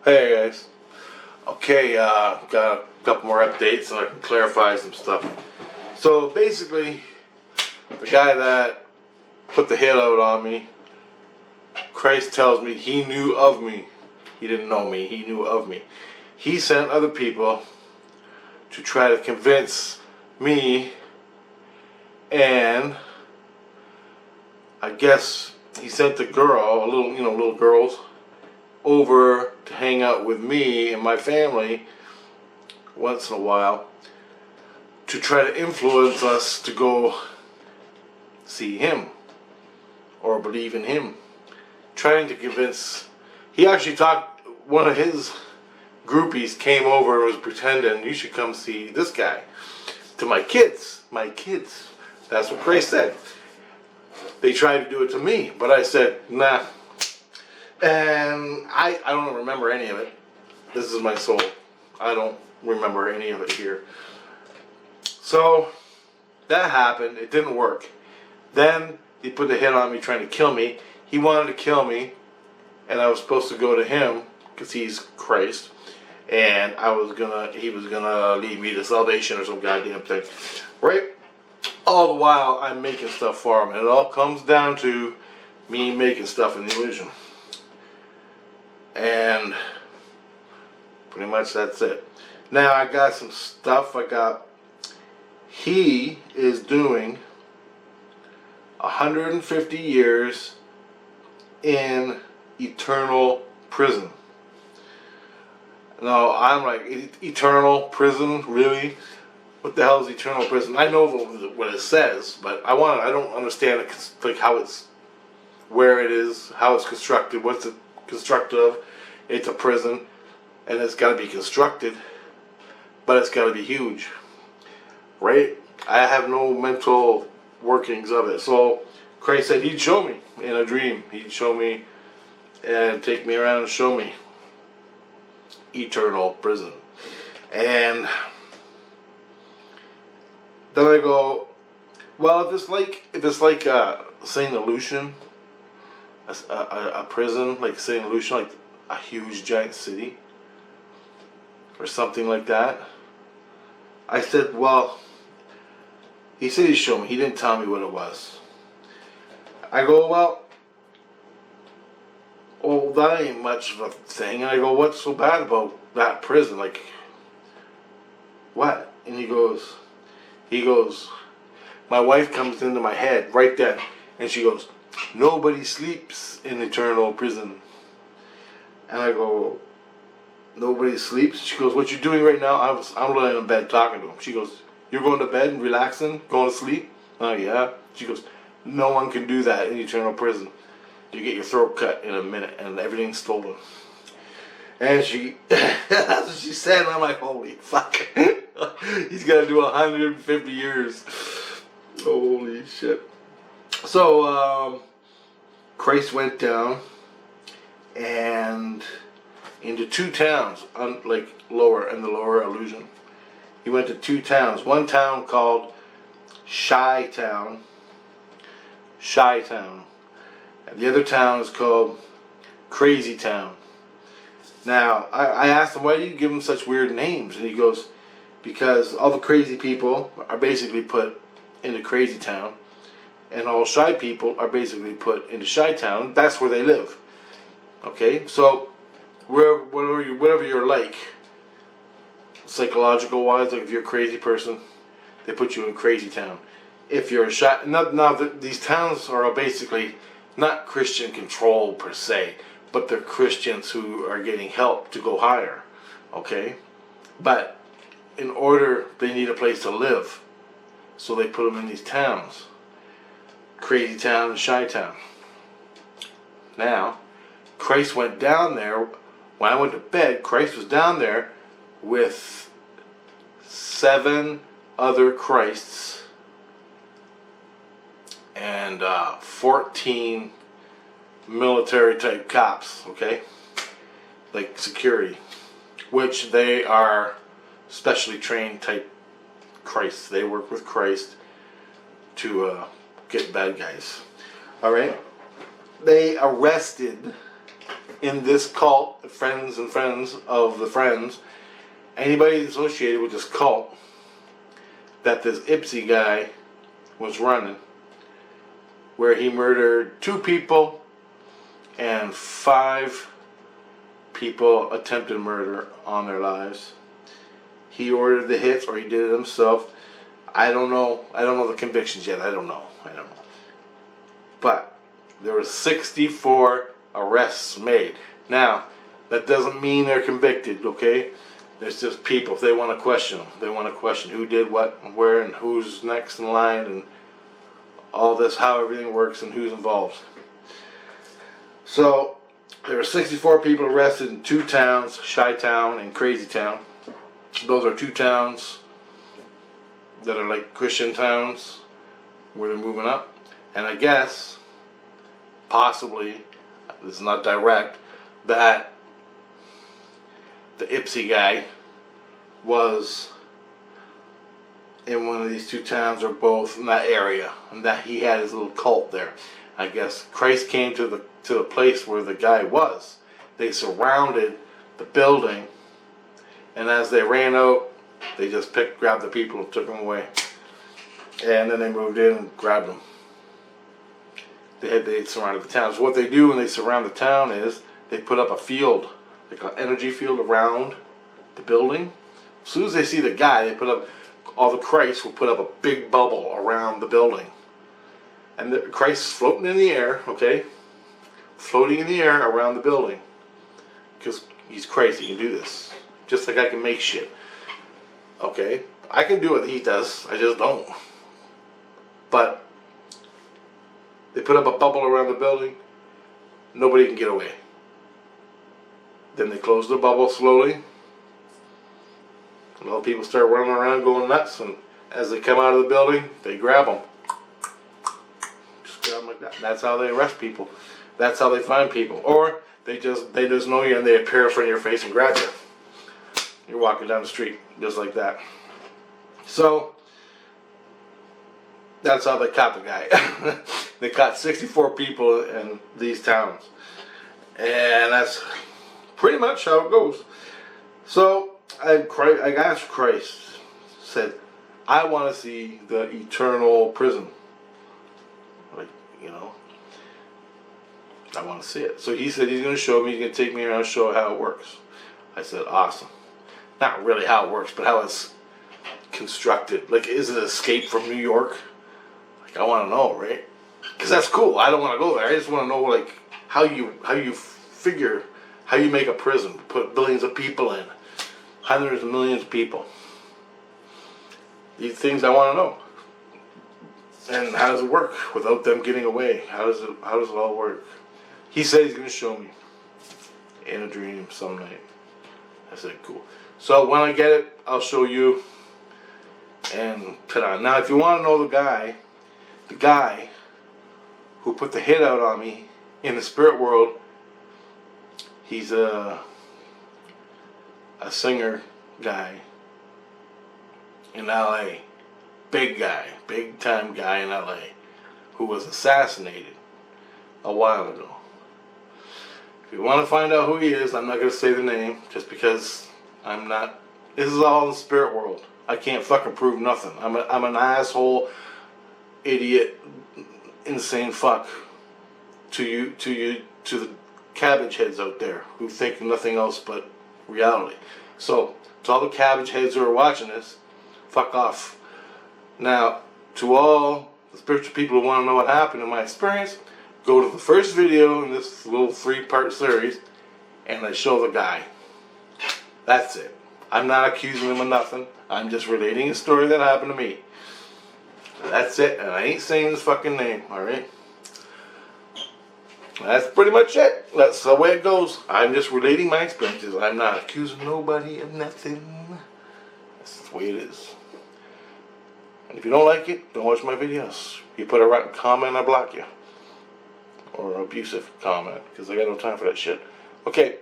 Hey guys. Okay, got a couple more updates so I can clarify some stuff. So basically, the guy that put the hit out on me, Christ tells me he knew of me. He didn't know me, he knew of me. He sent other people to try to convince me, and I guess he sent the girl, little girls, over to hang out with me and my family once in a while to try to influence us to go see him or believe in him. Trying to convince. He actually talked, one of his groupies came over and was pretending, you should come see this guy. To my kids. My kids. That's what Christ said. They tried to do it to me, but I said, nah. And I don't remember any of it. This is my soul. I don't remember any of it here. So that happened. It didn't work. Then he put the hit on me trying to kill me. He wanted to kill me, and I was supposed to go to him because he's Christ, and he was gonna lead me to salvation or some goddamn thing, right? All the while I'm making stuff for him, and it all comes down to me making stuff in the illusion. And pretty much that's it. Now I got some stuff. He is doing 150 years in eternal prison. Now I'm like, eternal prison? Really? What the hell is eternal prison? I know what it says, but I don't understand it, like how it's, where it is, how it's constructed, what's it constructed of. It's a prison, and it's got to be constructed, but it's got to be huge, right? I have no mental workings of it. So Christ said he'd show me in a dream. He'd show me and take me around and show me eternal prison. And then I go, well, if it's like St. Lucian, a prison like St. Lucian, like a huge giant city or something like that. I said, well, he said he'd show me. He didn't tell me what it was. I go, well, that ain't much of a thing. And I go, what's so bad about that prison? Like, what? And he goes, my wife comes into my head right then, and she goes, nobody sleeps in eternal prison. And I go, nobody sleeps? She goes, what you doing right now? I'm laying in bed talking to him. She goes, you're going to bed and relaxing, going to sleep? Oh yeah. She goes, no one can do that in eternal prison. You get your throat cut in a minute and everything's stolen. And that's what she said, and I'm like, holy fuck. He's got to do 150 years. Holy shit. So, Christ went down and into two towns, like the lower illusion. He went to two towns. One town called Chi-Town. And the other town is called Crazy Town. Now, I asked him, why do you give them such weird names? And he goes, because all the crazy people are basically put into Crazy Town, and all shy people are basically put into Chi-Town. That's where they live. Okay, so whatever you're like, psychological wise, like if you're a crazy person, they put you in Crazy Town. If you're a shy, now these towns are basically not Christian control per se, but they're Christians who are getting help to go higher. Okay, but in order, they need a place to live, so they put them in these towns, Crazy Town and Chi-Town. Now, Christ went down there. When I went to bed, Christ was down there with 7 other Christs and 14 military type cops, okay? Like security, which they are specially trained type Christs. They work with Christ to get bad guys. Alright? They arrested in this cult, friends and friends of the friends, anybody associated with this cult that this Ipsy guy was running, where he murdered 2 people and 5 people attempted murder on their lives. He ordered the hits, or he did it himself. I don't know. I don't know the convictions yet. I don't know. But there were 64 arrests made. Now, that doesn't mean they're convicted, okay? There's just people. If they want to question them, they want to question who did what and where and who's next in line and all this, how everything works and who's involved. So, there were 64 people arrested in 2 towns, Chi-Town and Crazy Town. Those are 2 towns that are like Christian towns where they're moving up. And I guess, possibly, this is not direct, that the Ipsy guy was in one of these 2 towns or both in that area, and that he had his little cult there. I guess Christ came to the place where the guy was. They surrounded the building, and as they ran out, they just grabbed the people and took them away. And then they moved in and grabbed them. They surrounded the town. So what they do when they surround the town is they put up a field, like an energy field around the building. As soon as they see the guy, they put up, all the Christs will put up a big bubble around the building. And the Christ is floating in the air, okay? Floating in the air around the building. Because he's crazy, he can do this. Just like I can make shit. Okay? I can do what he does, I just don't. But they put up a bubble around the building, nobody can get away. Then they close the bubble slowly. And all the people start running around going nuts, and as they come out of the building, they grab them. Just grab them like that. That's how they arrest people. That's how they find people. Or they just know you and they appear in front of your face and grab you. You're walking down the street just like that. So that's how they caught the guy. They caught 64 people in these towns. And that's pretty much how it goes. So I asked Christ, said, I want to see the eternal prison. Like, you know, I want to see it. So he said he's going to show me, he's going to take me around and show how it works. I said, awesome. Not really how it works, but how it's constructed. Like, is it Escape from New York? Like, I want to know, right? Because that's cool. I don't want to go there. I just want to know, like, how you figure, how you make a prison, put billions of people in, hundreds of millions of people. These things I want to know. And how does it work without them getting away? How does it all work? He said he's going to show me in a dream some night. I said, cool. So when I get it, I'll show you and put on. Now, if you want to know the guy who put the hit out on me in the spirit world, he's a singer guy in LA. Big guy, big time guy in LA who was assassinated a while ago. If you want to find out who he is, I'm not going to say the name just because I'm not. This is all in the spirit world. I can't fucking prove nothing. I'm an asshole, idiot, insane fuck to the cabbage heads out there who think nothing else but reality. So to all the cabbage heads who are watching this, fuck off. Now, to all the spiritual people who want to know what happened in my experience, go to the first video in this little 3-part series, and I show the guy. That's it. I'm not accusing him of nothing. I'm just relating a story that happened to me. That's it, and I ain't saying his fucking name, alright? That's pretty much it. That's the way it goes. I'm just relating my experiences. I'm not accusing nobody of nothing. That's the way it is. And if you don't like it, don't watch my videos. If you put a rotten comment, I block you. Or an abusive comment, because I got no time for that shit. Okay.